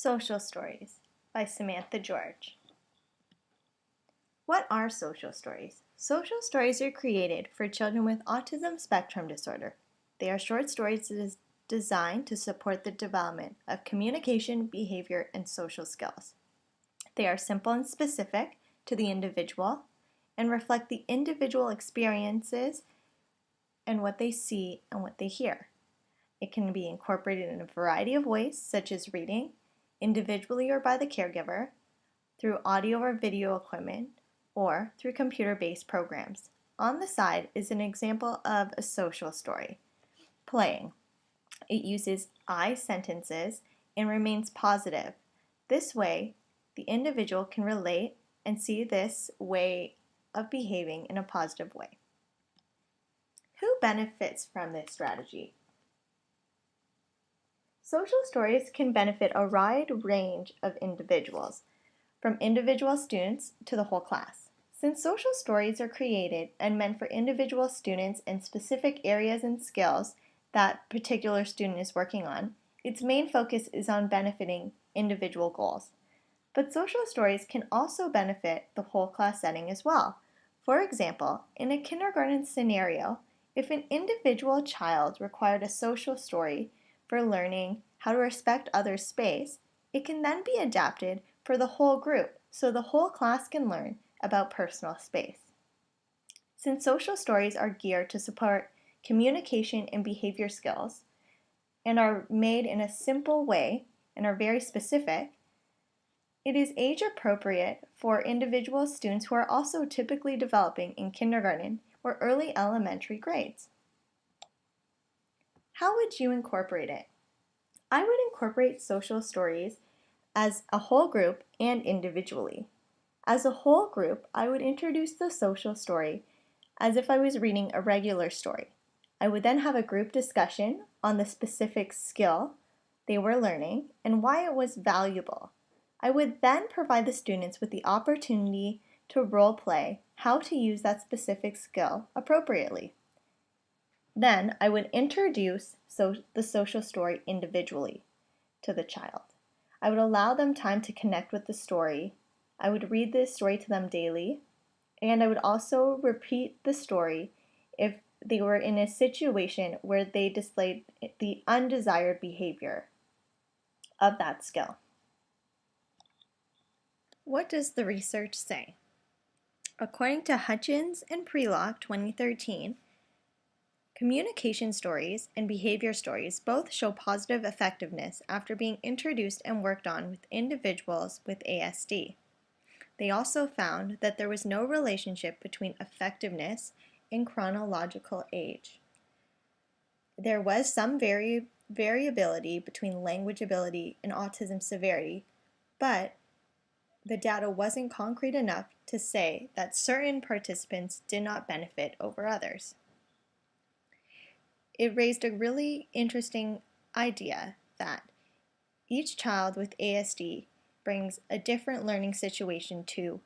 Social Stories by Samantha George. What are social stories? Social stories are created for children with autism spectrum disorder. They are short stories designed to support the development of communication, behavior, and social skills. They are simple and specific to the individual and reflect the individual experiences and what they see and what they hear. It can be incorporated in a variety of ways, such as reading, individually or by the caregiver, through audio or video equipment, or through computer-based programs. On the side is an example of a social story. Playing. It uses I sentences and remains positive. This way, the individual can relate and see this way of behaving in a positive way. Who benefits from this strategy? Social stories can benefit a wide range of individuals, from individual students to the whole class. Since social stories are created and meant for individual students in specific areas and skills that particular student is working on, its main focus is on benefiting individual goals. But social stories can also benefit the whole class setting as well. For example, in a kindergarten scenario, if an individual child required a social story for learning how to respect others' space, it can then be adapted for the whole group so the whole class can learn about personal space. Since social stories are geared to support communication and behavior skills and are made in a simple way and are very specific, it is age appropriate for individual students who are also typically developing in kindergarten or early elementary grades. How would you incorporate it? I would incorporate social stories as a whole group and individually. As a whole group, I would introduce the social story as if I was reading a regular story. I would then have a group discussion on the specific skill they were learning and why it was valuable. I would then provide the students with the opportunity to role play how to use that specific skill appropriately. Then I would introduce the social story individually to the child. I would allow them time to connect with the story. I would read this story to them daily, and I would also repeat the story if they were in a situation where they displayed the undesired behavior of that skill. What does the research say? According to Hutchins and Prelock 2013, communication stories and behavior stories both show positive effectiveness after being introduced and worked on with individuals with ASD. They also found that there was no relationship between effectiveness and chronological age. There was some variability between language ability and autism severity, but the data wasn't concrete enough to say that certain participants did not benefit over others. It raised a really interesting idea that each child with ASD brings a different learning situation to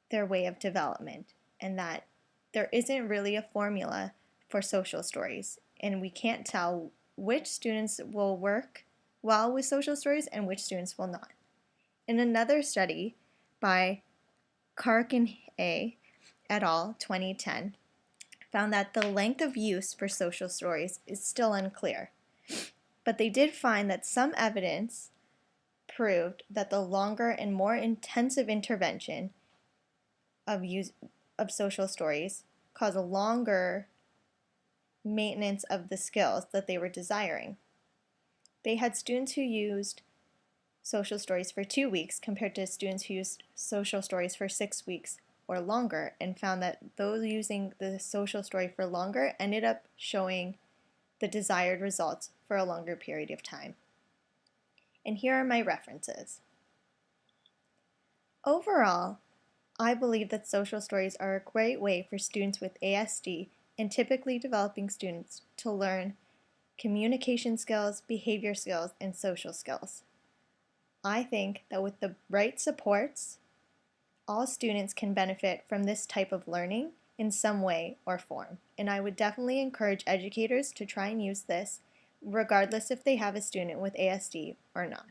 their way of development, and that there isn't really a formula for social stories, and we can't tell which students will work well with social stories and which students will not. In another study by Kark and A. et al. 2010 found that the length of use for social stories is still unclear, but they did find that some evidence proved that the longer and more intensive intervention of social stories cause a longer maintenance of the skills that they were desiring. They had students who used social stories for 2 weeks compared to students who used social stories for 6 weeks or longer, and found that those using the social story for longer ended up showing the desired results for a longer period of time. And here are my references. Overall, I believe that social stories are a great way for students with ASD and typically developing students to learn communication skills, behavior skills, and social skills. I think that with the right supports, all students can benefit from this type of learning in some way or form. And I would definitely encourage educators to try and use this regardless if they have a student with ASD or not.